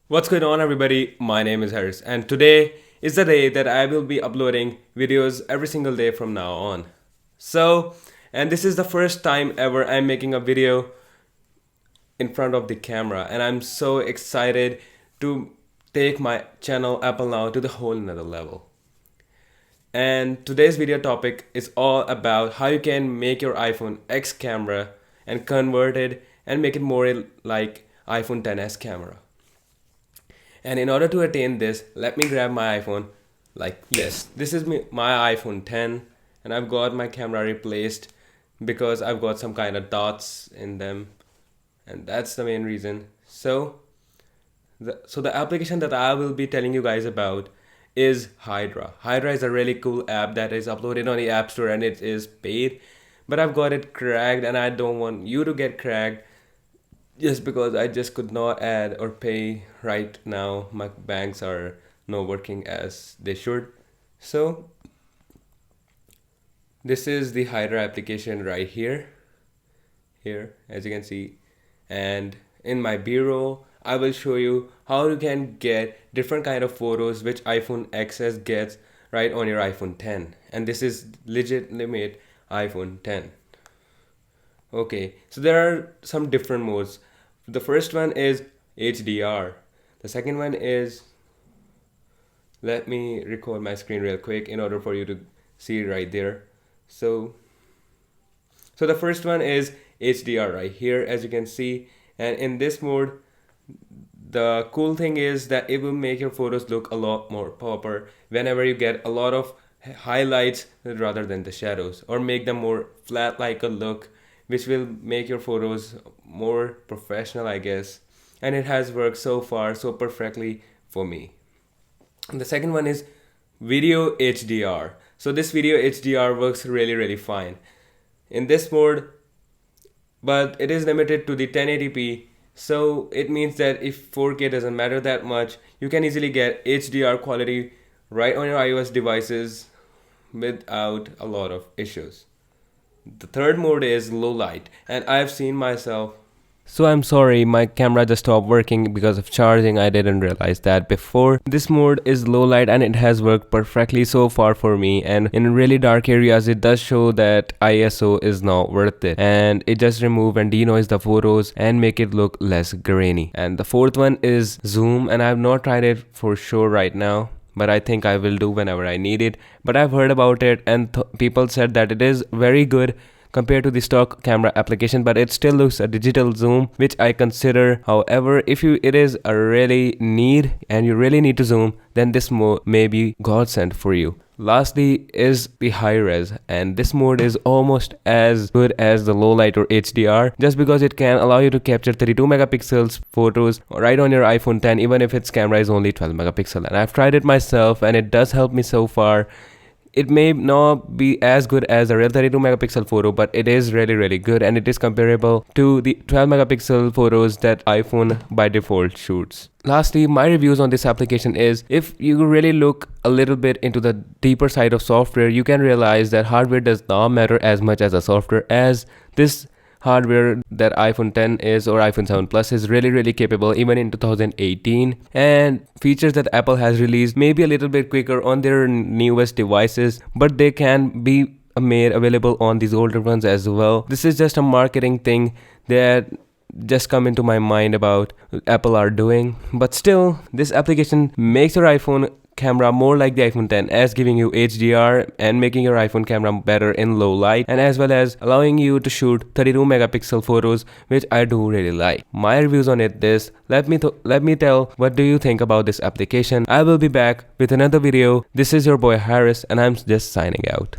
What's going on, everybody? My name is Harris, and today is the day that I will be uploading videos every single day from now on. And this is the first time ever I'm making a video in front of the camera, and I'm so excited to take my channel Apple Now to the whole another level. And today's video topic is all about how you can make your iPhone X camera and convert it and make it more like iPhone XS camera. And in order to attain this, let me grab my iPhone like this. This is my iPhone 10, and I've got my camera replaced because I've got some kind of dots in them, and that's the main reason. So the application that I will be telling you guys about is Hydra. Hydra is a really cool app that is uploaded on the App Store and it is paid, but I've got it cracked and I don't want you to get cracked just because I just could not add or pay right now. My banks are not working as they should. So this is the Hydra application right here, as you can see. And in my B-roll, I will show you how you can get different kind of photos which iPhone XS gets right on your iPhone 10. And this is legitimate iPhone 10. Okay, so there are some different modes. The first one is HDR. The second one is, let me record my screen real quick in order for you to see right there. So the first one is HDR right here, as you can see. And in this mode, the cool thing is that it will make your photos look a lot more proper whenever you get a lot of highlights rather than the shadows, or make them more flat like a look, which will make your photos more professional, I guess. And it has worked so far so perfectly for me. And the second one is Video HDR. So this Video HDR works really fine in this mode, but it is limited to the 1080p. So it means that if 4K doesn't matter that much, you can easily get HDR quality right on your iOS devices without a lot of issues. The third mode is low light, and I've seen myself. So I'm sorry, my camera just stopped working because of charging. I didn't realize that before. This mode is low light and it has worked perfectly so far for me, and in really dark areas it does show that ISO is not worth it, and it just remove and denoise the photos and make it look less grainy. And the fourth one is zoom, and I've not tried it for sure right now, but I think I will do whenever I need it. But I've heard about it, and people said that it is very good compared to the stock camera application, but it still looks a digital zoom, which I consider. However, if it is a really need and you really need to zoom, then this mode may be godsend for you. Lastly is the high res, and this mode is almost as good as the low light or HDR, just because it can allow you to capture 32 megapixels photos right on your iPhone 10, even if its camera is only 12 megapixel. And I've tried it myself and it does help me so far. It may not be as good as a real 32 megapixel photo, but it is really good, and it is comparable to the 12 megapixel photos that iPhone by default shoots. Lastly, my reviews on this application is, if you really look a little bit into the deeper side of software, you can realize that hardware does not matter as much as the software, as this hardware that iPhone 10 is, or iPhone 7 Plus, is really capable even in 2018, and features that Apple has released may be a little bit quicker on their newest devices, but they can be made available on these older ones as well. This is just a marketing thing that just come into my mind about Apple are doing, but still this application makes your iPhone camera more like the iPhone XS, giving you HDR and making your iPhone camera better in low light, and as well as allowing you to shoot 32 megapixel photos, which I do really like. My reviews on it is, let me tell what do you think about this application. I will be back with another video. This is your boy Harris, and I'm just signing out.